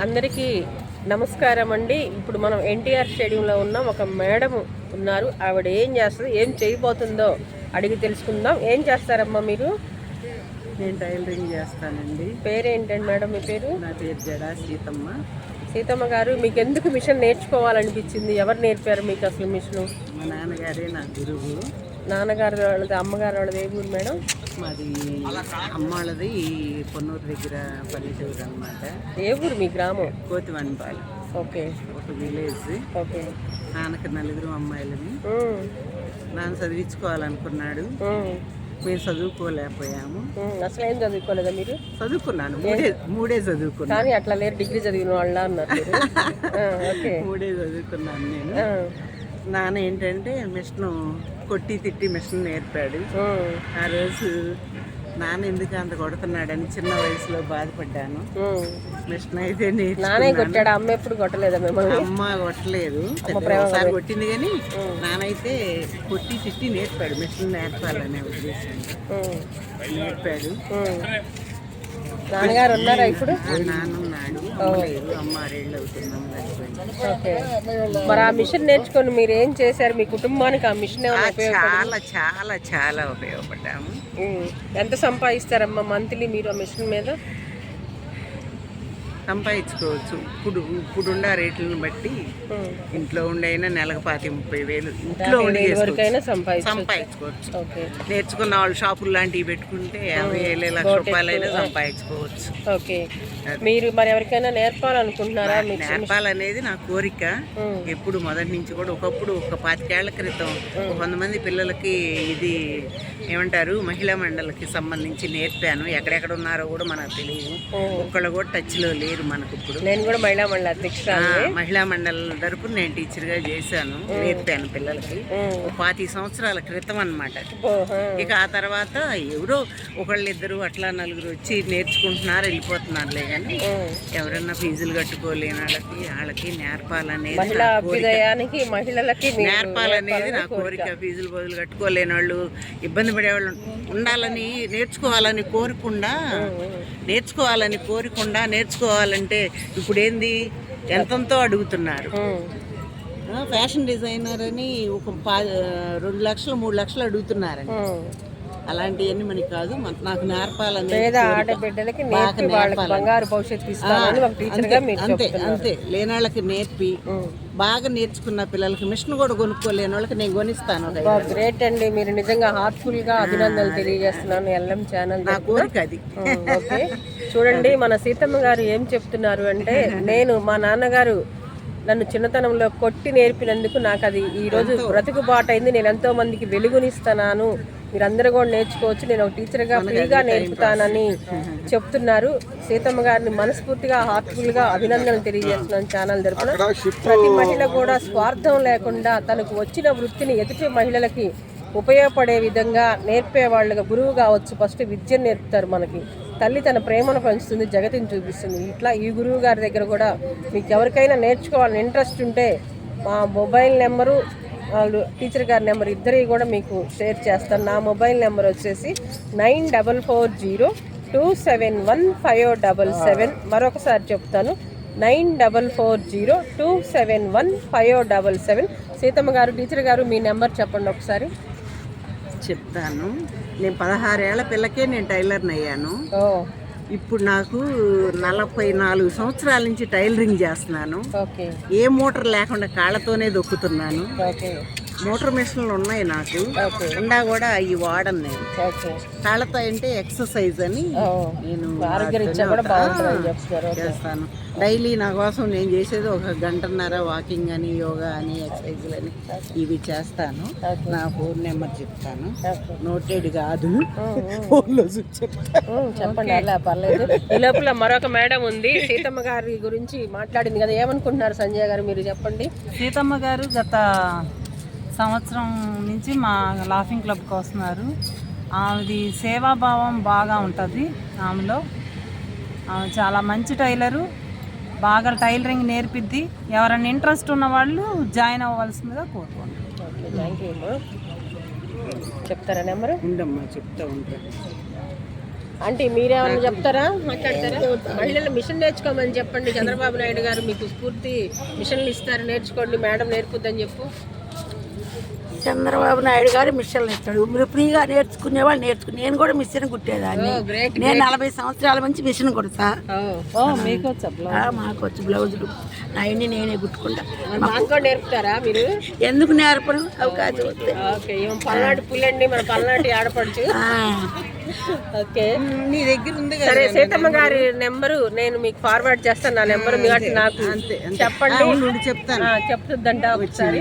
అందరికీ నమస్కారం అండి. ఇప్పుడు మనం ఎన్టీఆర్ స్టేడియంలో ఉన్నాం. ఒక మేడం ఉన్నారు. ఆవిడ ఏం చేస్తుంది, ఏం చేయబోతుందో అడిగి తెలుసుకుందాం. ఏం చేస్తారమ్మా మీరు? నేను టైలరింగ్ చేస్తానండి. పేరేంటండి మేడం మీ పేరు? నా పేరు జడా సీతమ్మ. సీతమ్మ గారు, మీకు ఎందుకు మిషన్ నేర్చుకోవాలనిపించింది? ఎవరు నేర్పారు మీకు అసలు మిషను? మా నాన్నగారే నా గురువు. నాన్నగారు వాళ్ళది, అమ్మగారు వాళ్ళది ఏ ఊరు మేడం? మాది అమ్మ వాళ్ళది పొన్నూరు దగ్గర పల్లెటూరు అనమాట. ఏ ఊరు మీ గ్రామం? కోతివన్పాలి. ఓకే, ఒక విలేజ్. ఓకే. నాన్నకి 4 అమ్మాయిలని. నాన్న చదివించుకోవాలనుకున్నాడు. మేము చదువుకోలేకపోయాము. అసలు ఏం చదువుకోలేదా మీరు? చదువుకున్నాను, మూడే చదువుకున్నాను. కానీ అట్లా లేరు, డిగ్రీ చదివిన వాళ్ళ అన్నారు. మూడే చదువుకున్నాను నేను. నాన్న ఏంటంటే మిషన్ కొట్టి తిట్టి మిషన్ నేర్పాడు. ఆ రోజు నాన్న ఎందుకు అంత కొడుతున్నాడని చిన్న వయసులో బాధపడ్డాను. మిషన్ అయితే నానే కొట్టాడు, అమ్మ ఎప్పుడు కొట్టలేదా మిమ్మల్ని? అమ్మ కొట్టలేదు, ఒకసారి కొట్టింది. కానీ నానైతే కొట్టి తిట్టి నేర్పాడు, మిషన్ నేర్పాలనే ఉద్దేశంతో నేర్పాడు. నాన్నగారు ఉన్నారా ఇప్పుడు? నాన్న ఉన్నాడు, అమ్మ 6 ఏళ్ళు అవుతున్నాము. ఓకే. మరి ఆ మిషన్ నేర్చుకొని మీరు ఏం చేశారు? మీ కుటుంబానికి ఆ మిషన్ చాలా చాలా చాలా ఉపయోగపడ్డాము. ఎంత సంపాదిస్తారమ్మా మంత్లీ మీరు ఆ మిషన్ మీద? సంపాదించుకోవచ్చు. ఇప్పుడున్న రేట్లను బట్టి ఇంట్లో ఉండైనా నెలకు 25,000 ఇంట్లో ఉండి సంపాదించుకోవచ్చు. నేర్చుకున్న వాళ్ళు షాపులు లాంటివి పెట్టుకుంటే 50,000 లక్ష రూపాయలైనా సంపాదించుకోవచ్చు. ఓకే. మీరు మరి ఎవరికైనా నేర్పాలనుకుంటున్నారా? నేర్పాలనేది నా కోరిక ఎప్పుడు, మొదటి నుంచి కూడా. ఒకప్పుడు ఒక 25 ఏళ్ల క్రితం 100 మంది పిల్లలకి ఇది ఏమంటారు మహిళా మండలికి సంబంధించి నేర్పాను. ఎక్కడెక్కడ ఉన్నారో కూడా మనకు తెలియదు, ఒక్కళ్ళు కూడా టచ్లో లేరు మనకు. ఇప్పుడు నేను కూడా మహిళా మండలి అధ్యక్షురాలు. మహిళా మండలి తరపున నేను టీచర్గా చేశాను, నేర్పాను పిల్లలకి. 25 సంవత్సరాల క్రితం అన్నమాట. ఇక ఆ తర్వాత ఎవరో ఒకళ్ళిద్దరు అట్లా 4 వచ్చి నేర్చుకుంటున్నారు, వెళ్ళిపోతున్నారులే. కానీ ఎవరన్నా ఫీజులు కట్టుకోలేని వాళ్ళకి నేర్పాలనేది నేర్పాలనేది నా కోరిక. ఫీజులు బదులు కట్టుకోలేని వాళ్ళు, ఇబ్బంది పడేవాళ్ళు ఉండాలని, నేర్చుకోవాలంటే ఇప్పుడు ఏంది ఎంతంతో అడుగుతున్నారు. ఫ్యాషన్ డిజైనర్ అని ఒక 2 లక్షలు 3 లక్షలు అడుగుతున్నారని. అలాంటివన్నీ మనకి కాదు. నాకు నేర్పాలని, అంతే లేని వాళ్ళకి నేర్పి, బాగా నేర్చుకున్న పిల్లలకి మిషన్ కూడా కొనుక్కోలేని వాళ్ళకి నేను కొనిస్తాను. గ్రేట్ అండి, మీరు నిజంగా హార్ట్ఫుల్ గా అభినందనలు తెలియజేస్తున్నాను. ఎల్ఎం ఛానల్ నా కోరిక అది. ఓకే, చూడండి మన సీతమ్మ గారు ఏం చెప్తున్నారు అంటే, మా నాన్నగారు నన్ను చిన్నతనంలో కొట్టి నేర్పినందుకు నాకు అది ఈరోజు బ్రతుకుబాటు అయింది. నేను ఎంతో మందికి వెలుగునిస్తున్నాను, మీరందరూ కూడా నేర్చుకోవచ్చు, నేను ఒక టీచర్గా ఫ్రీగా నేర్పుతానని చెప్తున్నారు. సీతమ్మ గారిని మనస్ఫూర్తిగా హార్ట్ఫుల్గా అభినందనలు తెలియజేస్తున్నాను ఛానల్ తరపున. ప్రతి మహిళ కూడా స్వార్థం లేకుండా తనకు వచ్చిన వృత్తిని ఎదుటి మహిళలకి ఉపయోగపడే విధంగా నేర్పేవాళ్ళుగా, గురువు కావచ్చు, ఫస్ట్ విద్యను నేర్పుతారు మనకి. తల్లి తన ప్రేమను పంచుతుంది, జగతిని చూపిస్తుంది. ఇట్లా ఈ గురువు గారి దగ్గర కూడా మీకు ఎవరికైనా నేర్చుకోవాలని ఇంట్రెస్ట్ ఉంటే మా మొబైల్ నెంబరు, వాళ్ళు టీచర్ గారి నెంబర్ ఇద్దరి కూడా మీకు షేర్ చేస్తాను. నా మొబైల్ నెంబర్ వచ్చేసి 9440271577. మరొకసారి చెప్తాను, 9440271577. సీతమ్మ గారు, టీచర్ గారు, మీ నెంబర్ చెప్పండి ఒకసారి. చెప్తాను. నేను 16 ఏళ్ల పిల్లకే నేను టైలర్ని అయ్యాను. ఇప్పుడు నాకు 44 సంవత్సరాల నుంచి టైలరింగ్ చేస్తున్నాను. ఏ మోటార్ లేకుండా కాళ్ళతోనే దొక్కుతున్నాను. మోటార్ మిషన్లు ఉన్నాయి నాకు, ఉండా కూడా అవి వాడను నేను. కాళ్ళతో అంటే ఎక్సర్సైజ్ అని నేను చేస్తాను. డైలీ నా కోసం నేను చేసేది 1 గంటన్నర వాకింగ్ అని, యోగా అని, ఎక్సర్సైజ్లు అని ఇవి చేస్తాను. నా ఫోన్ నెంబర్ చెప్తాను, నోటెడ్ కాదు, ఫోన్లో చెప్పండి. అలా పర్లేదు. ఈ లోపల మరొక మేడం ఉంది, సీతమ్మ గారి గురించి మాట్లాడింది కదా, ఏమనుకుంటున్నారు సంజయ్ గారు, మీరు చెప్పండి. సీతమ్మ గారు గత సంవత్సరం నుంచి మా లాఫింగ్ క్లబ్కి వస్తున్నారు. ఆమెది సేవాభావం బాగా ఉంటుంది ఆమెలో. ఆమె చాలా మంచి టైలరు, బాగా టైలరింగ్ నేర్పిద్ది. ఎవరైనా ఇంట్రెస్ట్ ఉన్న వాళ్ళు జాయిన్ అవ్వాల్సిందిగా కోరుకుంటున్నాను. చెప్తారా నెంబరు? ఉండమ్మా, చెప్తా ఉంటాను. అంటే మీరేమన్నా చెప్తారా, మాట్లాడతారా? మహిళలు మిషన్ నేర్చుకోమని చెప్పండి. చంద్రబాబు నాయుడు గారు మీకు స్ఫూర్తి మిషన్లు ఇస్తారు, నేర్చుకోండి, మేడం నేర్పుద్దని చెప్పు. చంద్రబాబు నాయుడు గారు మిషన్లు ఇస్తాడు. మీరు ఫ్రీగా నేర్చుకునే వాళ్ళు నేర్చుకుని, నేను కూడా మిషన్ కుట్టేదాన్ని. నేను 40 సంవత్సరాల నుంచి మిషన్ కుడతా. మీకు వచ్చా మాకు వచ్చి బ్లౌజులు అవన్నీ నేనే కుట్టుకుంటా. మాకు కూడా నేర్పుతారా మీరు? ఎందుకు నేర్పను, అవకాశం వస్తే. ఓకే, పల్నాటి పుల్లండి, మన పల్నాటి ఆడపడుచు. ఓకే, నీ దగ్గర ఉంది కదా. సరే, సీతమ్మ గారి నెంబరు నేను మీకు ఫార్వర్డ్ చేస్తాను. నా నెంబర్ మీకు నాకు చెప్పండి. చెప్తాను. చెప్తుందంట ఒకసారి.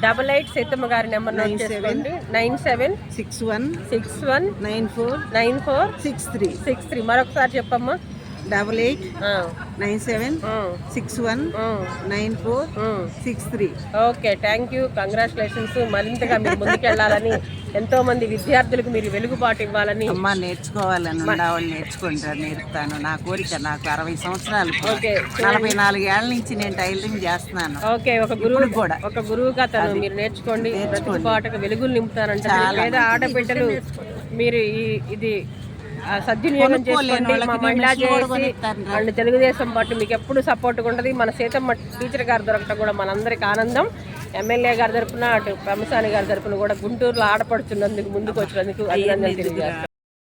88 సీతమ్మ గారి నెంబర్ 9761619463. మరొకసారి చెప్పమ్మా. 8897619463. Okay, thank you, congratulations. మరింతగా మీరు ముందుకెళ్ళాలని, ఎంతో మంది విద్యార్థులకు మీరు వెలుగుబాటు ఇవ్వాలని. అమ్మ నేర్చుకోవాలని ఉండేవాళ్ళు నేర్చుకుంటారు, నేర్పుతాను. నా కోరిక. నాకు 60 సంవత్సరాలు. ఓకే, 44 ఏళ్ళ నుంచి నేను టైలరింగ్ చేస్తున్నాను. ఓకే, ఒక గురువుగా తను మీరు నేర్చుకోండి. ప్రతిభాటకు వెలుగులు నింపుతానంట. లేదా ఆడబిడ్డలు మీరు ఇది సద్వినియోగం చేసుకోండి. మా మహిళా చేసి అండ్ తెలుగుదేశం పార్టీ మీకు ఎప్పుడు సపోర్ట్గా ఉంటుంది. మన సీతమ్మ టీచర్ గారు దొరకటం కూడా మనందరికి ఆనందం. ఎమ్మెల్యే గారి తరఫున, అటు పెమసాని గారి తరఫున కూడా గుంటూరులో ఆడపడుతున్నందుకు, ముందుకు వచ్చినందుకు అభినందనలు తెలియజేస్తాం.